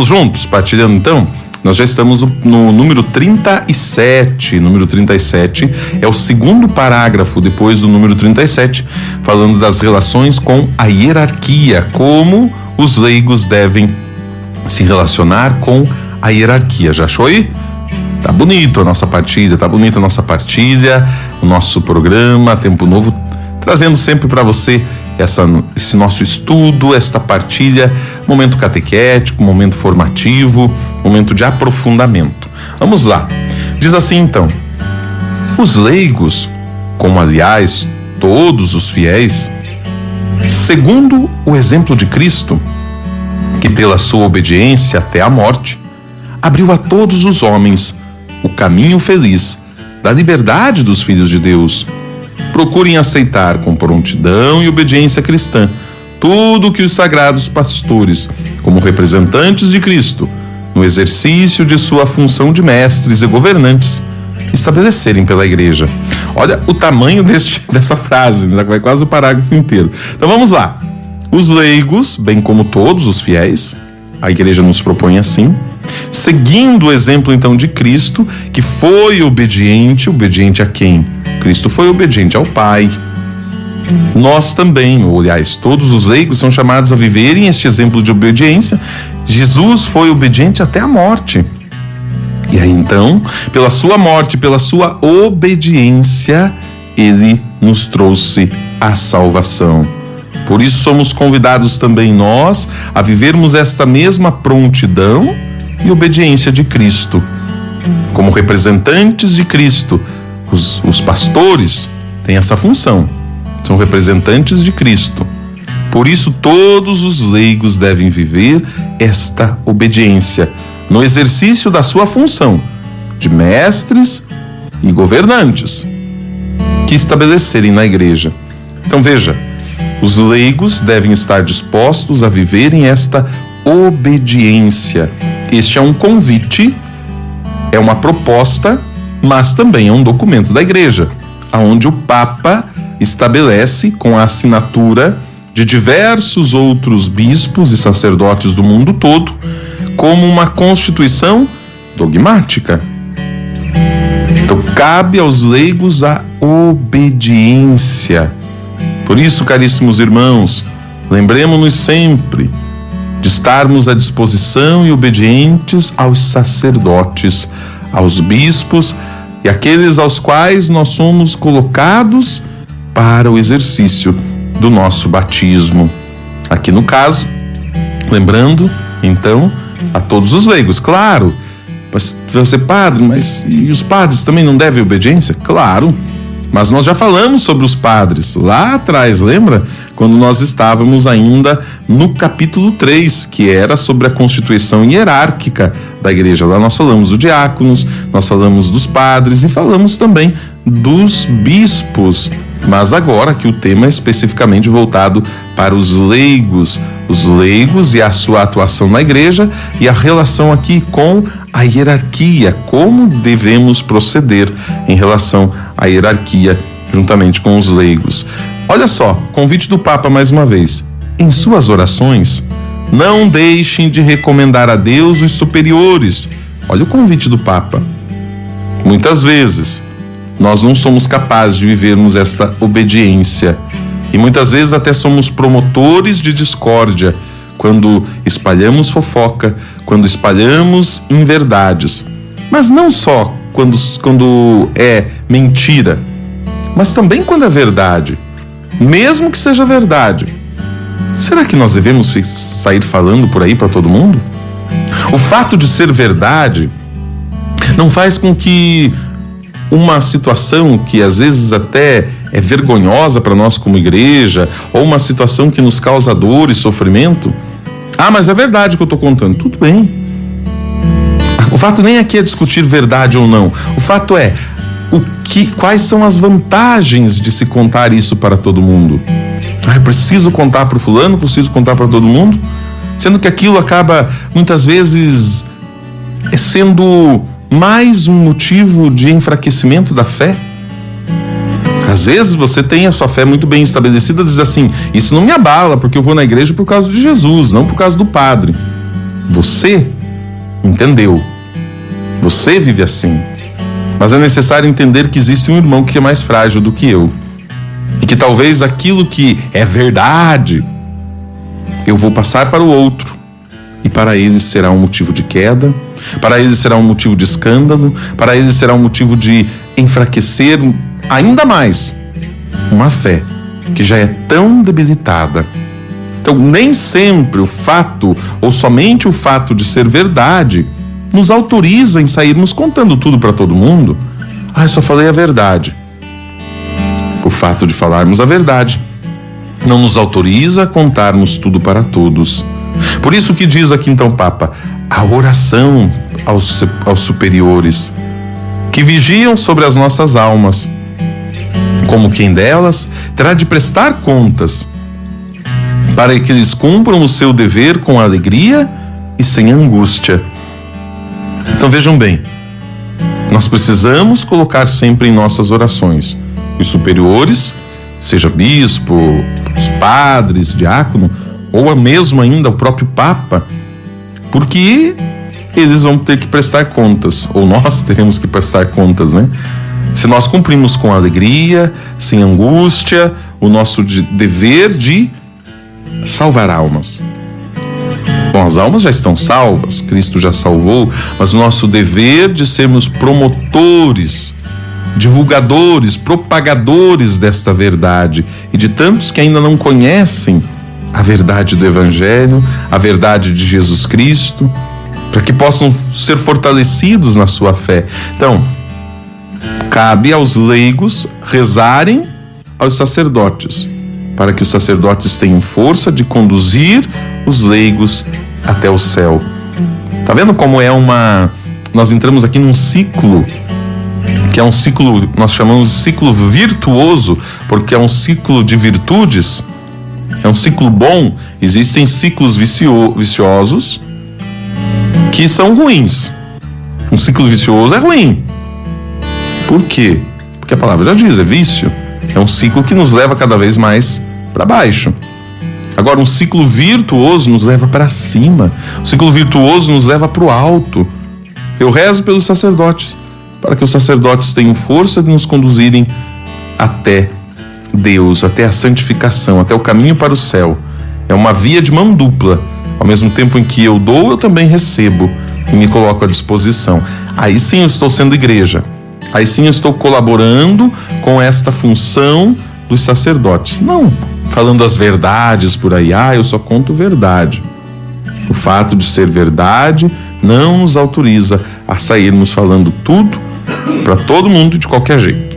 Juntos, partilhando então, nós já estamos no número 37. Número 37 é o segundo parágrafo depois do número 37, falando das relações com a hierarquia, como os leigos devem se relacionar com a hierarquia. Já achou aí? Tá bonito a nossa partilha, o nosso programa Tempo Novo, trazendo sempre para você esse nosso estudo, esta partilha, momento catequético, momento formativo, momento de aprofundamento. Vamos lá. Diz assim então: os leigos, como aliás todos os fiéis, segundo o exemplo de Cristo, que pela sua obediência até a morte, abriu a todos os homens o caminho feliz da liberdade dos filhos de Deus, procurem aceitar com prontidão e obediência cristã tudo o que os sagrados pastores, como representantes de Cristo, no exercício de sua função de mestres e governantes, estabelecerem pela igreja. Olha o tamanho dessa frase, né? Vai quase o parágrafo inteiro. Então vamos lá. Os leigos, bem como todos os fiéis, a igreja nos propõe assim, seguindo o exemplo então de Cristo, que foi obediente a quem? Cristo foi obediente ao Pai. Nós também, ou aliás, todos os leigos são chamados a viverem este exemplo de obediência. Jesus foi obediente até a morte. E aí então, pela sua morte, pela sua obediência, ele nos trouxe a salvação. Por isso somos convidados também nós a vivermos esta mesma prontidão e obediência de Cristo. Como representantes de Cristo, os pastores têm essa função, são representantes de Cristo. Por isso todos os leigos devem viver esta obediência no exercício da sua função de mestres e governantes que estabelecerem na igreja. Então veja, os leigos devem estar dispostos a viverem esta obediência. Este é um convite, é uma proposta, mas também é um documento da igreja, onde o Papa estabelece, com a assinatura de diversos outros bispos e sacerdotes do mundo todo, como uma constituição dogmática. Então cabe aos leigos a obediência. Por isso, caríssimos irmãos, lembremos-nos sempre de estarmos à disposição e obedientes aos sacerdotes, aos bispos e aqueles aos quais nós somos colocados para o exercício do nosso batismo. Aqui no caso, lembrando, então, a todos os leigos, claro, você padre, mas e os padres também não devem obediência? Claro, mas nós já falamos sobre os padres lá atrás, lembra? Quando nós estávamos ainda no capítulo 3, que era sobre a constituição hierárquica da igreja. Lá nós falamos dos diáconos, nós falamos dos padres e falamos também dos bispos. Mas agora que o tema é especificamente voltado para os leigos e a sua atuação na igreja e a relação aqui com a hierarquia, como devemos proceder em relação à hierarquia juntamente com os leigos. Olha só, convite do Papa mais uma vez. Em suas orações, não deixem de recomendar a Deus os superiores. Olha o convite do Papa. Muitas vezes nós não somos capazes de vivermos esta obediência e muitas vezes até somos promotores de discórdia quando espalhamos fofoca, quando espalhamos inverdades, mas não só quando é mentira, mas também quando é verdade, mesmo que seja verdade. Será que nós devemos sair falando por aí para todo mundo? O fato de ser verdade não faz com que uma situação que às vezes até é vergonhosa para nós como igreja, ou uma situação que nos causa dor e sofrimento, mas é verdade que eu estou contando. Tudo bem. O fato nem aqui é discutir verdade ou não. O fato é quais são as vantagens de se contar isso para todo mundo. Eu preciso contar para o fulano, preciso contar para todo mundo, sendo que aquilo acaba muitas vezes sendo mais um motivo de enfraquecimento da fé. Às vezes você tem a sua fé muito bem estabelecida, diz assim: isso não me abala porque eu vou na igreja por causa de Jesus, não por causa do padre. Você entendeu. Você vive assim. Mas é necessário entender que existe um irmão que é mais frágil do que eu. E que talvez aquilo que é verdade, eu vou passar para o outro. E para ele será um motivo de queda, para ele será um motivo de escândalo, para ele será um motivo de enfraquecer ainda mais uma fé que já é tão debilitada. Então, nem sempre o fato, ou somente o fato de ser verdade, nos autoriza em sairmos contando tudo para todo mundo. Eu só falei a verdade. O fato de falarmos a verdade não nos autoriza a contarmos tudo para todos. Por isso que diz aqui então Papa, a oração aos superiores, que vigiam sobre as nossas almas, como quem delas terá de prestar contas, para que eles cumpram o seu dever com alegria e sem angústia. Então vejam bem, nós precisamos colocar sempre em nossas orações os superiores, seja bispo, os padres, diácono, ou mesmo ainda o próprio Papa, porque eles vão ter que prestar contas, ou nós teremos que prestar contas, né? Se nós cumprimos com alegria, sem angústia, o nosso dever de salvar almas. Bom, as almas já estão salvas, Cristo já salvou, mas o nosso dever de sermos promotores, divulgadores, propagadores desta verdade e de tantos que ainda não conhecem a verdade do Evangelho, a verdade de Jesus Cristo, para que possam ser fortalecidos na sua fé. Então, cabe aos leigos rezarem aos sacerdotes, para que os sacerdotes tenham força de conduzir os leigos até o céu. Tá vendo como nós entramos aqui num ciclo, que é um ciclo, nós chamamos de ciclo virtuoso, porque é um ciclo de virtudes, é um ciclo bom. Existem ciclos viciosos que são ruins. Um ciclo vicioso é ruim. Por quê? Porque a palavra já diz, é vício. É um ciclo que nos leva cada vez mais para baixo. Agora, um ciclo virtuoso nos leva para cima. O ciclo virtuoso nos leva para o alto. Eu rezo pelos sacerdotes, para que os sacerdotes tenham força de nos conduzirem até Deus, até a santificação, até o caminho para o céu. É uma via de mão dupla. Ao mesmo tempo em que eu dou, eu também recebo e me coloco à disposição. Aí sim eu estou sendo igreja. Aí sim eu estou colaborando com esta função dos sacerdotes. Não falando as verdades por aí, eu só conto verdade. O fato de ser verdade não nos autoriza a sairmos falando tudo para todo mundo de qualquer jeito.